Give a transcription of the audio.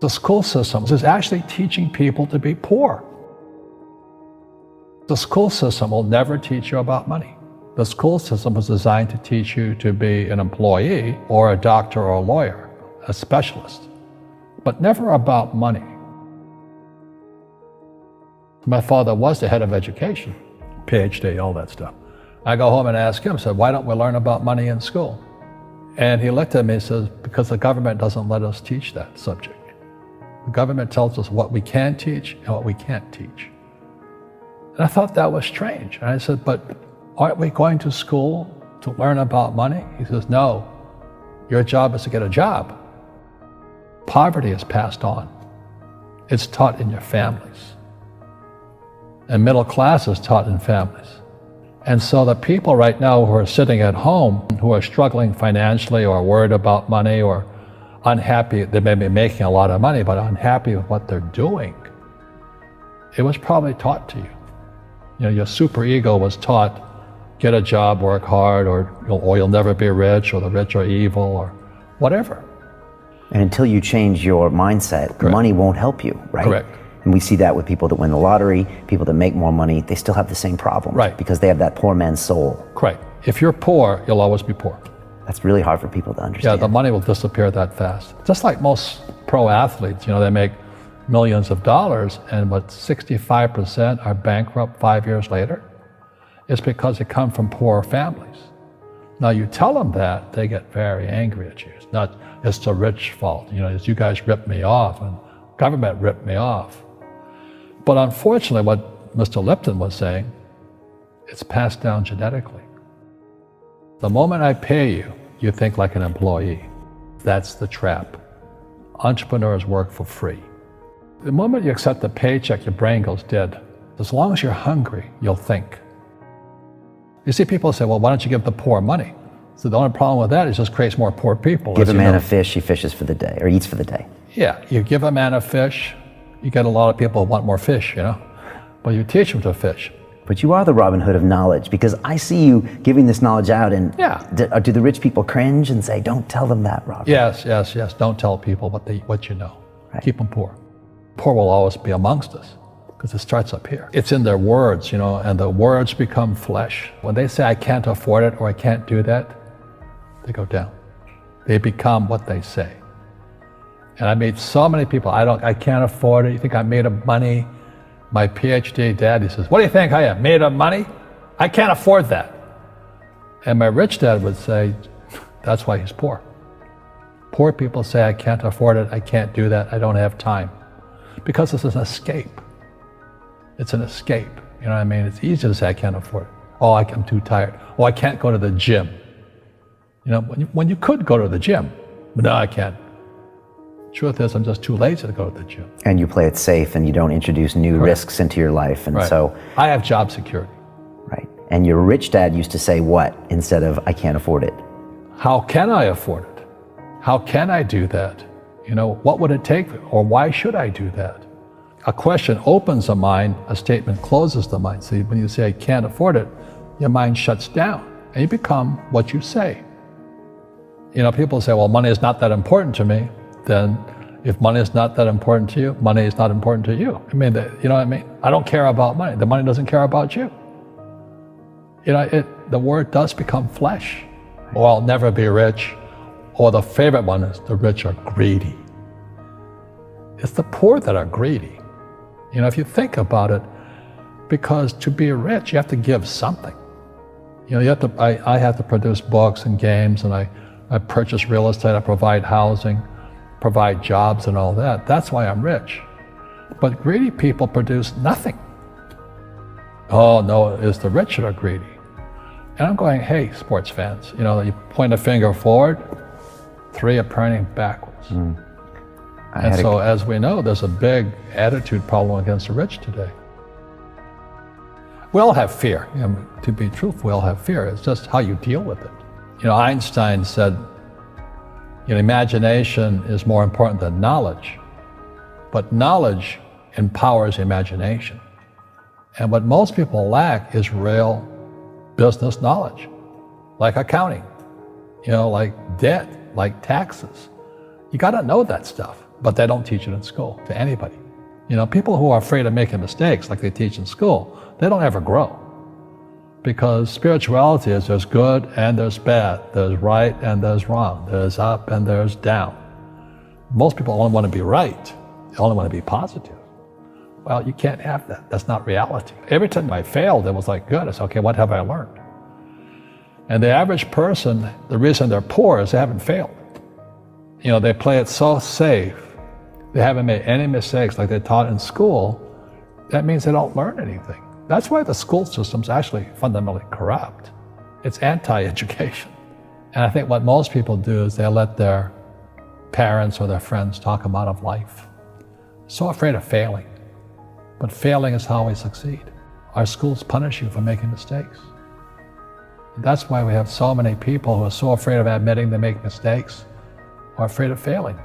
The school system is actually teaching people to be poor. The school system will never teach you about money. The school system was designed to teach you to be an employee or a doctor or a lawyer, a specialist, but never about money. My father was the head of education, PhD, all that stuff. I go home and ask him, I said, why don't we learn about money in school? And he looked at me and says, because the government doesn't let us teach that subject. The government tells us what we can teach and what we can't teach. And I thought that was strange. And I said, but aren't we going to school to learn about money? He says, no, your job is to get a job. Poverty is passed on. It's taught in your families. And middle class is taught in families. And so the people right now who are sitting at home, who are struggling financially or worried about money or unhappy, they may be making a lot of money, but unhappy with what they're doing, it was probably taught to you. You know, your superego was taught, get a job, work hard, or you'll never be rich, or the rich are evil, or whatever. And until you change your mindset, Correct. Money won't help you, right? Correct. And we see that with people that win the lottery, people that make more money, they still have the same problem. Right. Because they have that poor man's soul. Correct. If you're poor, you'll always be poor. That's really hard for people to understand. Yeah, the money will disappear that fast. Just like most pro athletes, you know, they make millions of dollars, and what 65% are bankrupt 5 years later. It's because they come from poor families. Now you tell them that, they get very angry at you. It's not, it's the rich fault. You know, it's you guys ripped me off and government ripped me off. But unfortunately, what Mr. Lipton was saying, it's passed down genetically. The moment I pay you, you think like an employee. That's the trap. Entrepreneurs work for free. The moment you accept the paycheck, your brain goes dead. As long as you're hungry, you'll think. You see people say, well, why don't you give the poor money? So the only problem with that is it just creates more poor people. Give a man a fish, he fishes for the day, or eats for the day. Yeah, you give a man a fish, you get a lot of people who want more fish, you know? But you teach them to fish. But you are the Robin Hood of knowledge, because I see you giving this knowledge out, and Yeah. do the rich people cringe and say, don't tell them that, Robin? Yes, yes, yes. Don't tell people what you know. Right. Keep them poor. Poor will always be amongst us because it starts up here. It's in their words, you know, and the words become flesh. When they say, I can't afford it or I can't do that, they go down. They become what they say. And I meet so many people, I can't afford it. You think I'm made of money? My PhD dad, he says, what do you think I am, made of money? I can't afford that. And my rich dad would say, that's why he's poor. Poor people say, I can't afford it, I can't do that, I don't have time. Because it's an escape. It's an escape, you know what I mean? It's easy to say, I can't afford it. Oh, I'm too tired. Oh, I can't go to the gym. You know, when you could go to the gym, but no, I can't. Truth is, I'm just too lazy to go to the gym. And you play it safe, and you don't introduce new Correct. risks into your life, and Right. so... I have job security. Right. And your rich dad used to say what instead of, I can't afford it? How can I afford it? How can I do that? You know, what would it take, or why should I do that? A question opens the mind, a statement closes the mind. See, when you say, I can't afford it, your mind shuts down, and you become what you say. You know, people say, well, money is not that important to me. Then if money is not that important to you, money is not important to you. I mean, you know what I mean? I don't care about money. The money doesn't care about you. You know, the word does become flesh. Or I'll never be rich. Or the favorite one is the rich are greedy. It's the poor that are greedy. You know, if you think about it, because to be rich, you have to give something. You know, you have to, I have to produce books and games, and I purchase real estate, I provide housing, provide jobs and all that. That's why I'm rich. But greedy people produce nothing. Oh no, it's the rich that are greedy. And I'm going, hey, sports fans, you know, you point a finger forward, 3 are pointing backwards. And so as we know, there's a big attitude problem against the rich today. We all have fear. You know, to be truthful, we all have fear. It's just how you deal with it. You know, Einstein said, you know, imagination is more important than knowledge, but knowledge empowers imagination. And what most people lack is real business knowledge, like accounting, you know, like debt, like taxes. You got to know that stuff. but they don't teach it in school to anybody. You know, people who are afraid of making mistakes like they teach in school, they don't ever grow. Because spirituality is there's good and there's bad, there's right and there's wrong, there's up and there's down. Most people only want to be right, they only want to be positive. Well, you can't have that. That's not reality. Every time I failed, it was like, good. I said, okay, what have I learned? And the average person, the reason they're poor is they haven't failed. You know, they play it so safe. They haven't made any mistakes like they taught in school. That means they don't learn anything. That's why the school system's actually fundamentally corrupt. It's anti-education. And I think what most people do is they let their parents or their friends talk them out of life. So afraid of failing. But failing is how we succeed. Our schools punish you for making mistakes. That's why we have so many people who are so afraid of admitting they make mistakes or afraid of failing.